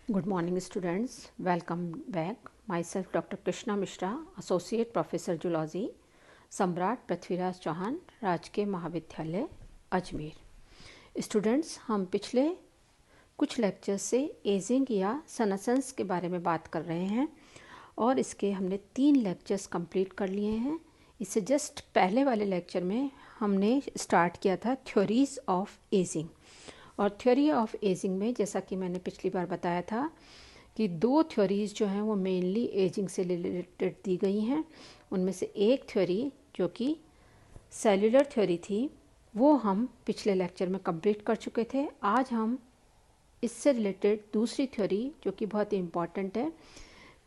Good morning students, welcome back. Myself Dr. Krishna Mishra, Associate Professor Zoology, सम्राट पृथ्वीराज चौहान, राजकीय महाविद्यालय Ajmer. Students, हम पिछले कुछ लेक्चर्स से एजिंग या सनसेंस के बारे में बात कर रहे हैं और इसके हमने 3 लेक्चर्स कंप्लीट कर लिए हैं। इससे जस्ट पहले वाले लेक्चर में हमने स्टार्ट किया था थ्योरीज ऑफ एजिंग। और थ्योरी ऑफ एजिंग में जैसा कि मैंने पिछली बार बताया था कि 2 थ्योरीज जो हैं वो मेनली एजिंग से रिलेटेड दी गई हैं। उनमें से एक थ्योरी जो कि सेल्यूलर थ्योरी थी वो हम पिछले लेक्चर में कंप्लीट कर चुके थे। आज हम इससे रिलेटेड दूसरी थ्योरी जो कि बहुत ही इम्पॉर्टेंट है,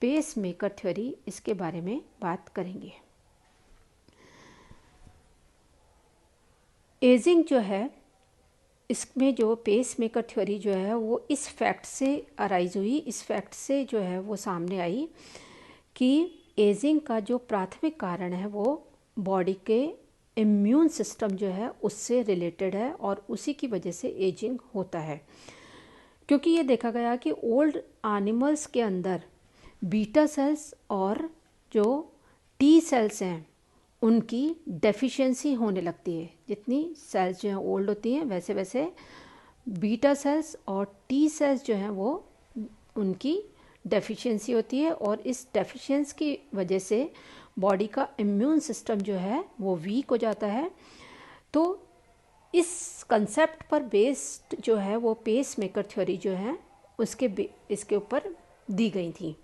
पेस मेकर थ्योरी, इसके बारे में बात करेंगे। एजिंग जो है, इसमें जो पेस मेकर थ्योरी जो है वो इस फैक्ट से अराइज हुई, इस फैक्ट से जो है वो सामने आई कि एजिंग का जो प्राथमिक कारण है वो बॉडी के इम्यून सिस्टम जो है उससे रिलेटेड है और उसी की वजह से एजिंग होता है। क्योंकि ये देखा गया कि ओल्ड एनिमल्स के अंदर बीटा सेल्स और जो टी सेल्स हैं उनकी डेफिशिएंसी होने लगती है। जितनी सेल्स जो हैं ओल्ड होती हैं वैसे वैसे बीटा सेल्स और टी सेल्स जो हैं वो उनकी डेफिशिएंसी होती है और इस डेफिशिएंसी की वजह से बॉडी का इम्यून सिस्टम जो है वो वीक हो जाता है। तो इस कंसेप्ट पर बेस्ड जो है वो पेस मेकर थ्योरी जो है इसके ऊपर दी गई थी।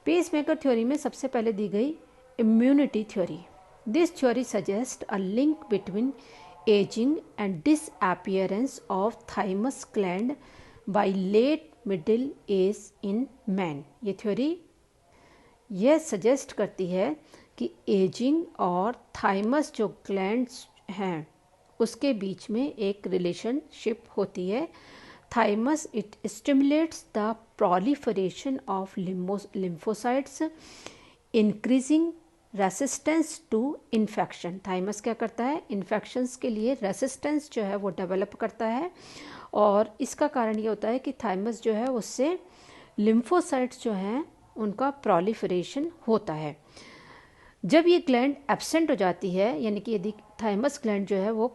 पेस मेकर थ्योरी में सबसे पहले दी गई immunity theory. This theory suggests a link between aging and disappearance of thymus gland by late middle age in man। ये थ्योरी यह सजेस्ट करती है कि एजिंग और थाइमस जो ग्लैंड्स हैं उसके बीच में एक रिलेशनशिप होती है। Thymus it stimulates the proliferation of lymphocytes, increasing resistance to infection. Thymus क्या करता है, इन्फेक्शंस के लिए रेसिस्टेंस जो है वो डेवलप करता है और इसका कारण ये होता है कि थाइमस जो है उससे लिम्फोसाइट्स जो हैं उनका प्रोलिफरेशन होता है। जब ये ग्लैंड एब्सेंट हो जाती है, यानी कि यदि थाइमस ग्लैंड जो है वो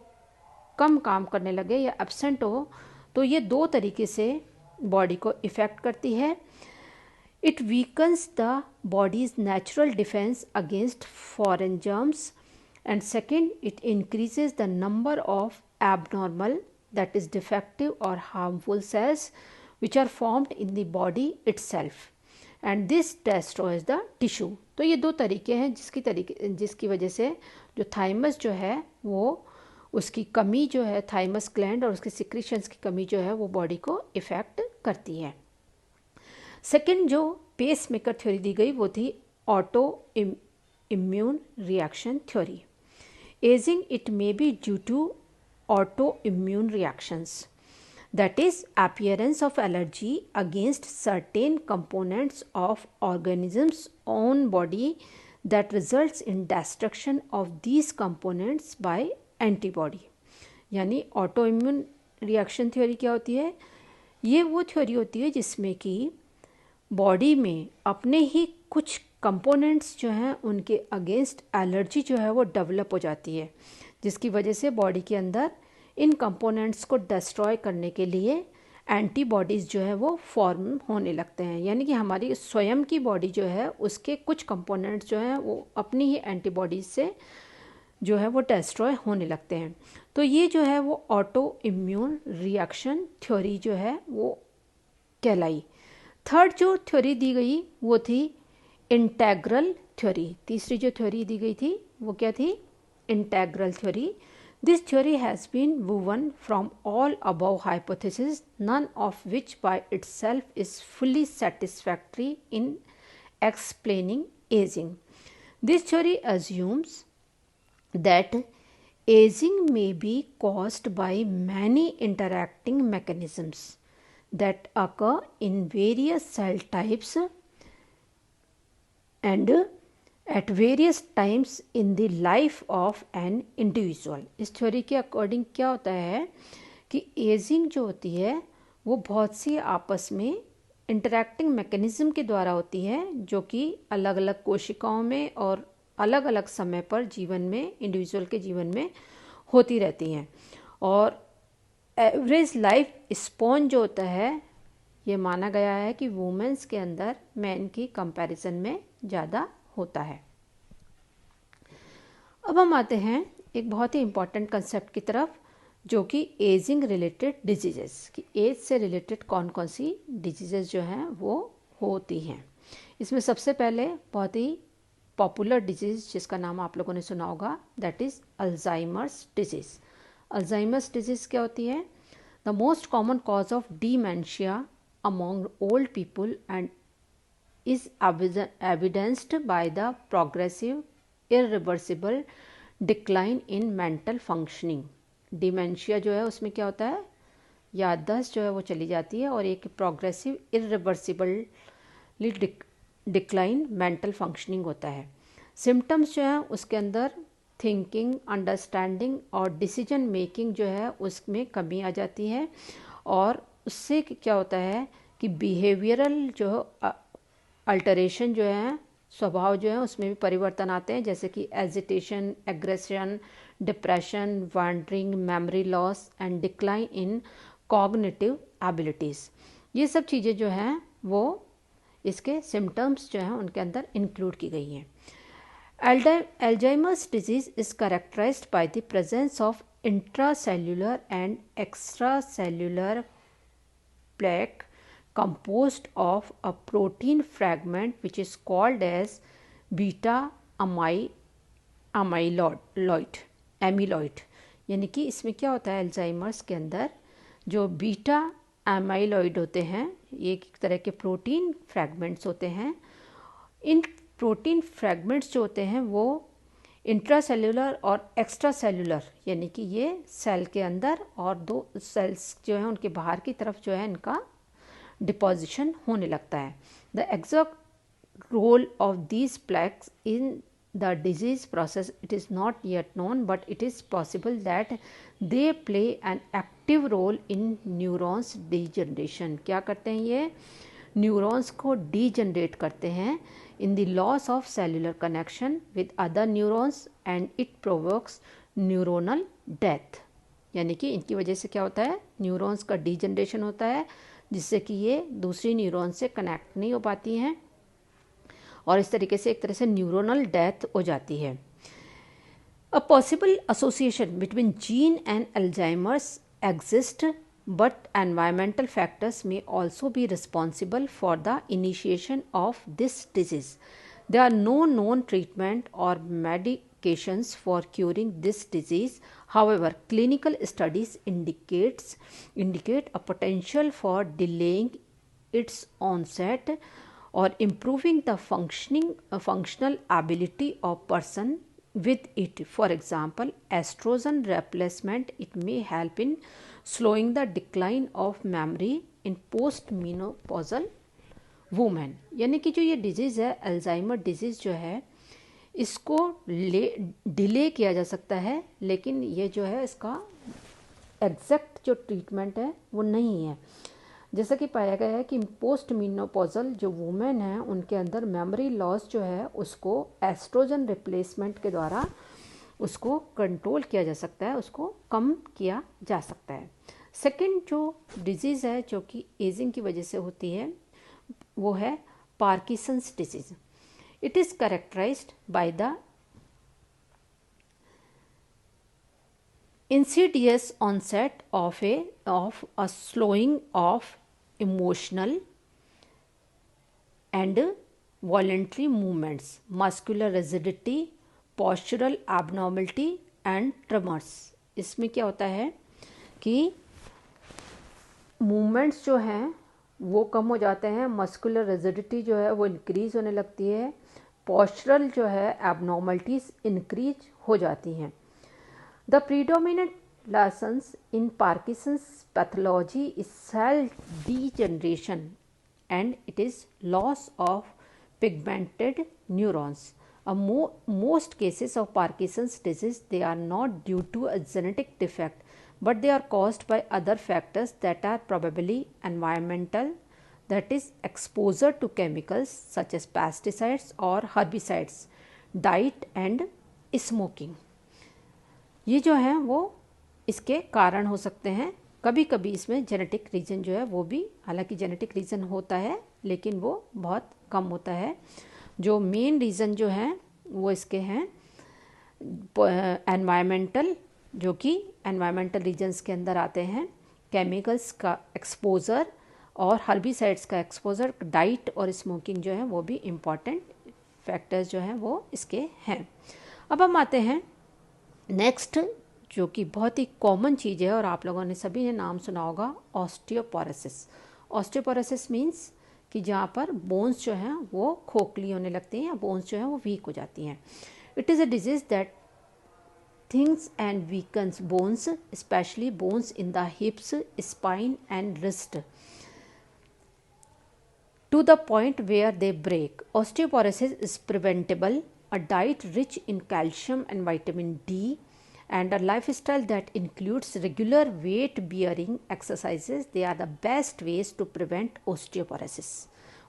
कम काम करने लगे या एब्सेंट हो, तो ये 2 तरीके से बॉडी को इफ़ेक्ट करती है। It weakens the body's natural defense against foreign germs, and second, it increases the number of abnormal, that is defective or harmful cells which are formed in the body itself, and this destroys the tissue। तो ये 2 तरीके हैं जिसकी वजह से जो thymus जो है वो उसकी कमी जो है, थाइमस ग्लैंड और उसके सिक्रीशंस की कमी जो है वो बॉडी को इफ़ेक्ट करती है। सेकेंड जो पेस मेकर थ्योरी दी गई वो थी auto immune reaction theory. Aging it may be due to auto immune reactions, that is appearance of allergy against certain components of organisms own body that results in destruction of these components by antibody. यानी auto immune reaction theory क्या होती है, ये वो theory होती है जिसमें कि बॉडी में अपने ही कुछ कंपोनेंट्स जो हैं उनके अगेंस्ट एलर्जी जो है वो डेवलप हो जाती है, जिसकी वजह से बॉडी के अंदर इन कंपोनेंट्स को डिस्ट्रॉय करने के लिए एंटीबॉडीज़ जो है वो फॉर्म होने लगते हैं। यानी कि हमारी स्वयं की बॉडी जो है उसके कुछ कंपोनेंट्स जो हैं वो अपनी ही एंटीबॉडीज़ से जो है वो डिस्ट्रॉय होने लगते हैं। तो ये जो है वो ऑटो इम्यून रिएक्शन थ्योरी जो है वो कहलाई। थर्ड जो थ्योरी दी गई वो थी इंटेग्रल थ्योरी। तीसरी जो थ्योरी दी गई थी वो क्या थी, integral theory. This theory has been woven from all above hypothesis, none of which by itself is fully satisfactory in explaining aging. This theory assumes that aging may be caused by many interacting mechanisms that occur in various cell types and at various times in the life of an individual। इस theory के according क्या होता है कि ageing जो होती है वो बहुत सी आपस में इंटरैक्टिंग मैकेनिज्म के द्वारा होती है, जो कि अलग अलग कोशिकाओं में और अलग अलग समय पर जीवन में, इंडिविजुअल के जीवन में होती रहती हैं। और एवरेज लाइफ स्पॉन जो होता है, ये माना गया है कि वुमेन्स के अंदर मैन की कंपैरिजन में ज़्यादा होता है। अब हम आते हैं एक बहुत ही इम्पॉर्टेंट कंसेप्ट की तरफ, जो कि एजिंग रिलेटेड डिजीज़ेस, कि एज से रिलेटेड कौन कौन सी डिजीज़ेस जो हैं वो होती हैं। इसमें सबसे पहले बहुत ही पॉपुलर डिजीज़ जिसका नाम आप लोगों ने सुना होगा, that is Alzheimer's disease. Alzheimer's disease क्या होती है? The most common cause of dementia among old people and is evidenced by the progressive irreversible decline in mental functioning। Dementia जो है उसमें क्या होता है, याददाश्त जो है वो चली जाती है, और एक progressive irreversibly decline mental functioning होता है। सिम्टम्स जो हैं उसके अंदर थिंकिंग, अंडरस्टैंडिंग और डिसीजन मेकिंग जो है उसमें कमी आ जाती है, और उससे क्या होता है कि बिहेवियरल जो अल्टरेशन जो है, स्वभाव जो है उसमें भी परिवर्तन आते हैं, जैसे कि agitation, aggression, depression, wandering, memory loss and decline in cognitive abilities. ये सब चीज़ें जो हैं वो इसके सिम्टम्स जो हैं उनके अंदर इंक्लूड की गई हैं। Alzheimer's disease is characterized by the presence of intracellular and extracellular plaque composed of a protein fragment which is called as beta amyloid। यानी कि इसमें क्या होता है, अल्जाइमर्स के अंदर जो बीटा एमाइलॉइड होते हैं, ये एक तरह के प्रोटीन फ्रैगमेंट्स होते हैं। इन प्रोटीन फ्रैगमेंट्स जो होते हैं वो इंट्रासेल्युलर और एक्स्ट्रा सेल्युलर, यानी कि ये सेल के अंदर और दो सेल्स जो हैं उनके बाहर की तरफ जो है इनका डिपोजिशन होने लगता है। The exact role of these plaques in the disease process it is not yet known, but it is possible that they play an active role in neurons degeneration. क्या करते हैं ये? न्यूरॉन्स को डीजनरेट करते हैं in the loss of cellular connection with other neurons and it provokes neuronal death। यानी कि इनकी वजह से क्या होता है, न्यूरॉन्स का डीजनरेशन होता है, जिससे कि ये दूसरी न्यूरॉन से कनेक्ट नहीं हो पाती हैं, और इस तरीके से एक तरह से न्यूरोनल डेथ हो जाती है। A possible association between gene and Alzheimer's exist, but environmental factors may also be responsible for the initiation of this disease। There are no known treatment or medications for curing this disease। However, clinical studies indicate a potential for delaying its onset or improving the functional ability of person with it। For example, estrogen replacement, it may help in slowing the decline of memory in post-menopausal women। यानी कि जो ये disease है, Alzheimer disease जो है, इसको delay किया जा सकता है, लेकिन ये जो है इसका एग्जैक्ट जो ट्रीटमेंट है वो नहीं है। जैसा कि पाया गया है कि पोस्ट मीनोपॉजल जो वुमेन हैं उनके अंदर मेमोरी लॉस जो है उसको एस्ट्रोजन रिप्लेसमेंट के द्वारा उसको कंट्रोल किया जा सकता है, उसको कम किया जा सकता है। सेकंड जो डिजीज़ है जो कि एजिंग की वजह से होती है वो है Parkinson's disease. It is characterized by the insidious onset of a slowing of emotional and voluntary movements, muscular rigidity, postural abnormality and tremors। इसमें क्या होता है कि मूवमेंट्स जो हैं वो कम हो जाते हैं, मस्कुलर रिजिडिटी जो है वो इंक्रीज होने लगती है, पोस्चरल जो है एबनॉर्मलिटीज़ इंक्रीज हो जाती हैं। The predominant lessons in Parkinson's pathology is cell degeneration and it is loss of pigmented neurons. Most cases of Parkinson's disease, they are not due to a genetic defect, but they are caused by other factors that are probably environmental, that is exposure to chemicals such as pesticides or herbicides, diet and smoking। ये जो है वो इसके कारण हो सकते हैं। कभी कभी इसमें जेनेटिक रीज़न जो है वो भी, हालांकि जेनेटिक रीज़न होता है लेकिन वो बहुत कम होता है। जो मेन रीज़न जो है वो इसके हैं एनवायरमेंटल, जो कि एनवायरमेंटल रीजन्स के अंदर आते हैं केमिकल्स का एक्सपोज़र और हर्बिसाइड्स का एक्सपोज़र, डाइट और स्मोकिंग जो है वो भी इम्पॉर्टेंट फैक्टर्स जो हैं वो इसके हैं। अब हम आते हैं नेक्स्ट, जो कि बहुत ही कॉमन चीज़ है और आप लोगों ने सभी ने नाम सुना होगा, ऑस्टियोपोरोसिस। ऑस्टियोपोरोसिस मीन्स कि जहाँ पर बोन्स जो हैं वो खोखली होने लगती हैं या बोन्स जो हैं वो वीक हो जाती हैं। It is a disease that thins and weakens bones, especially bones in the hips, spine and wrist, to the point where they break. Osteoporosis is preventable. A diet rich in calcium and vitamin D and a lifestyle that includes regular weight bearing exercises, they are the best ways to prevent osteoporosis.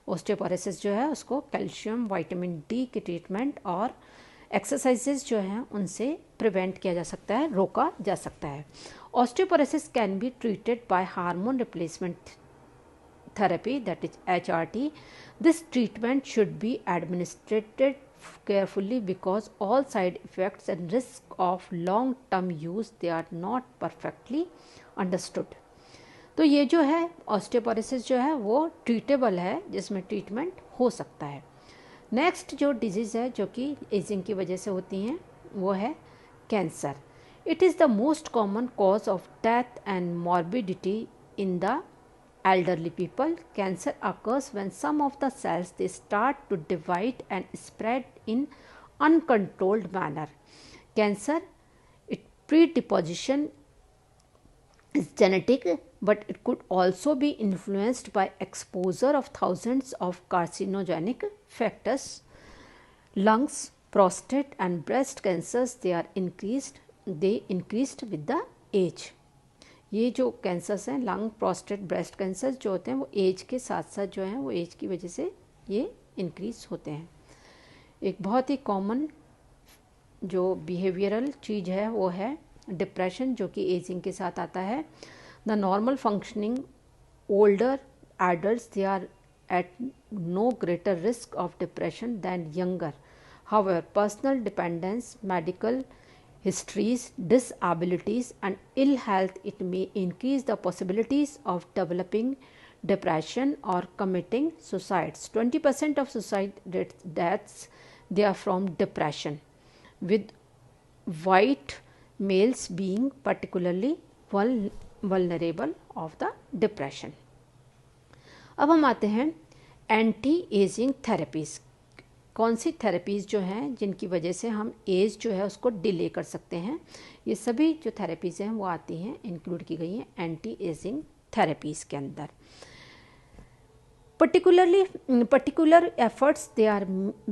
Osteoporosis जो है उसको calcium, vitamin D की treatment और exercises जो हैं उनसे prevent किया जा सकता है, रोका जा सकता है। Osteoporosis can be treated by hormone replacement therapy, that is HRT. This treatment should be administrated carefully because all side effects and risk of long term use they are not perfectly understood. तो ये जो है osteoporosis जो है वो treatable है, जिसमें treatment हो सकता है। नेक्स्ट जो डिजीज़ है जो कि एजिंग की वजह से होती हैं वो है cancer. It is the most common cause of death and morbidity in the elderly people. Cancer occurs when some of the cells they start to divide and spread in uncontrolled manner. Cancer, its predisposition is genetic, but it could also be influenced by exposure of thousands of carcinogenic factors. Lungs, prostate and breast cancers they increased with the age. ये जो cancers हैं, lung, prostate, breast cancer जो होते हैं वो as के साथ साथ जो हैं वो एज की वजह से ये इंक्रीज होते हैं। एक बहुत ही कॉमन जो बिहेवियरल चीज़ है वो है डिप्रेशन, जो कि एजिंग के साथ आता है। The normal functioning older adults they are at no greater risk of depression than younger. However personal dependence, medical histories, disabilities and ill health, it may increase the possibilities of developing depression or committing suicides. 20% of suicide deaths they are from depression, with white males being particularly vulnerable of the depression. अब हम आते हैं anti ageing therapies. कौन सी therapies जो हैं जिनकी वजह से हम एज जो है उसको डिले कर सकते हैं। ये सभी जो थेरेपीज़ हैं वो आती हैं, इंक्लूड की गई हैं एंटी एजिंग थेरेपीज़ के अंदर। particular efforts they are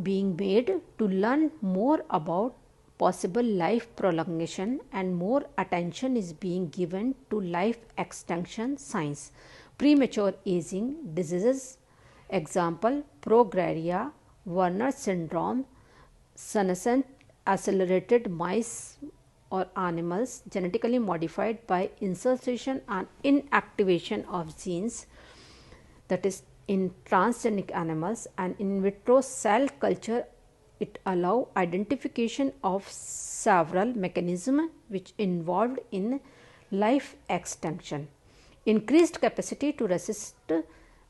being made to learn more about possible life prolongation, and more attention is being given to life extension science. Premature aging diseases, example progeria, Werner syndrome, senescent accelerated mice or animals genetically modified by insertion and inactivation of genes, that is in transgenic animals, and in vitro cell culture, it allow identification of several mechanisms which involved in life extension. Increased capacity to resist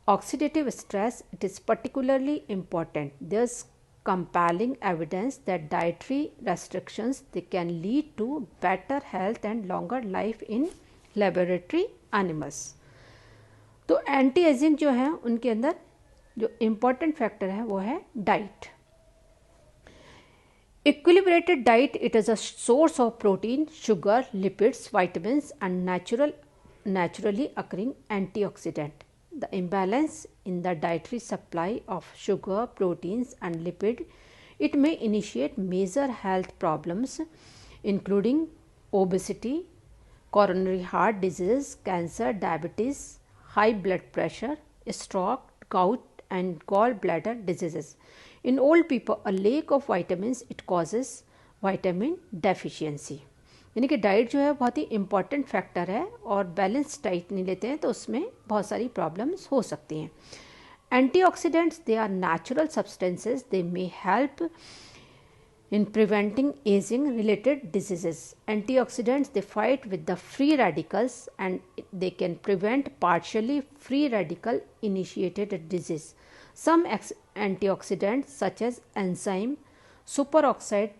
oxidative stress, it is particularly important. There is compelling evidence that dietary restrictions they can lead to better health and longer life in laboratory animals. तो anti ageing जो है उनके अंदर जो important factor है वो है diet. Equilibrated diet, it is a source of protein, sugar, lipids, vitamins and naturally occurring antioxidant. The imbalance in the dietary supply of sugar, proteins and lipid, it may initiate major health problems including obesity, coronary heart disease, cancer, diabetes, high blood pressure, stroke, gout, and gallbladder diseases. In old people, a lack of vitamins it causes vitamin deficiency. यानी कि diet जो है बहुत ही important factor है, और balance diet नहीं लेते हैं तो उसमें बहुत सारी प्रॉब्लम्स हो सकती हैं. Antioxidants, they are natural substances, they may help in preventing aging related diseases. Antioxidants, they fight with the free radicals and they can prevent partially free radical initiated disease. Some antioxidants such as enzyme superoxide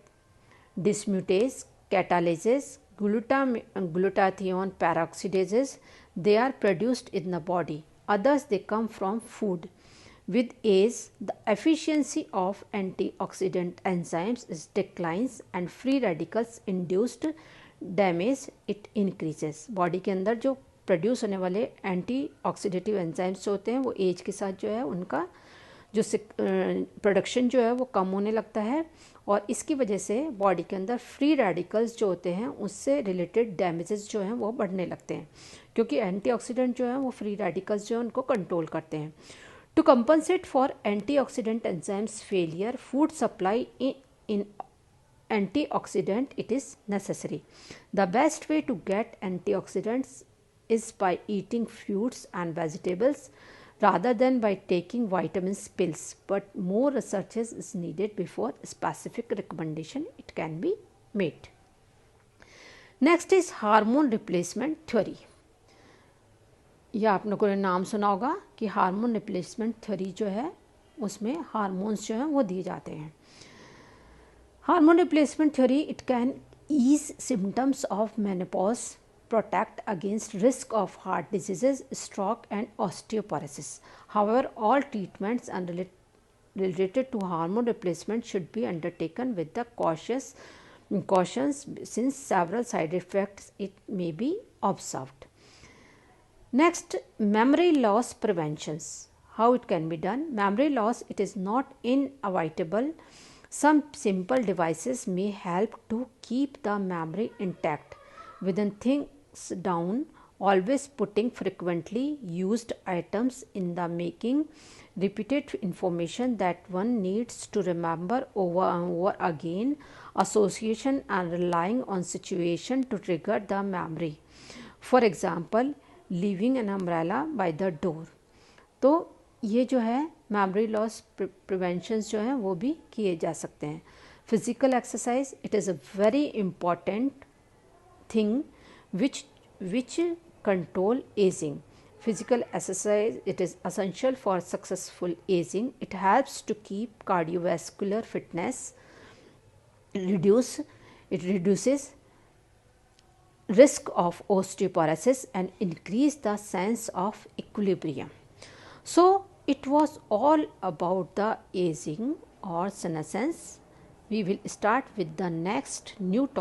dismutase catalysis, glutathione peroxidases, they are produced in the body. Others, they come from food. With age, the efficiency of antioxidant enzymes is declines and free radicals induced damage it increases. Body के अंदर जो produce होने वाले antioxidative enzymes होते हैं वो as के साथ जो है उनका जो प्रोडक्शन जो है वो कम होने लगता है, और इसकी वजह से बॉडी के अंदर फ्री रेडिकल्स जो होते हैं उससे रिलेटेड डैमेजेस जो हैं वो बढ़ने लगते हैं, क्योंकि एंटीऑक्सीडेंट जो है वो फ्री रेडिकल्स जो है उनको कंट्रोल करते हैं. To compensate for antioxidant enzymes failure, food supply in antioxidant it is necessary. The best way to get antioxidants is by eating fruits and vegetables rather than by taking vitamins pills, but more research is needed before specific recommendation it can be made. Next is hormone replacement theory. यह आप लोगों ने नाम सुना होगा कि hormone replacement theory जो है उसमें हार्मोन्स जो हैं वो दिए जाते हैं. Hormone replacement theory it can ease symptoms of menopause, protect against risk of heart diseases, stroke and osteoporosis. However, all treatments related to hormone replacement should be undertaken with the cautions since several side effects it may be observed. Next, memory loss preventions. How it can be done? Memory loss, it is not inevitable. Some simple devices may help to keep the memory intact. Within things down, always putting frequently used items in the making repeated information that one needs to remember over and over again, association and relying on situation to trigger the memory. For example, leaving an umbrella by the door. तो ये जो है memory loss preventions जो हैं वो भी किए जा सकते हैं. Physical exercise, it is a very important thing which control ageing. Physical exercise, it is essential for successful aging. It helps to keep cardiovascular fitness, it reduces risk of osteoporosis and increase the sense of equilibrium. So it was all about the aging or senescence. We will start with the next new topic.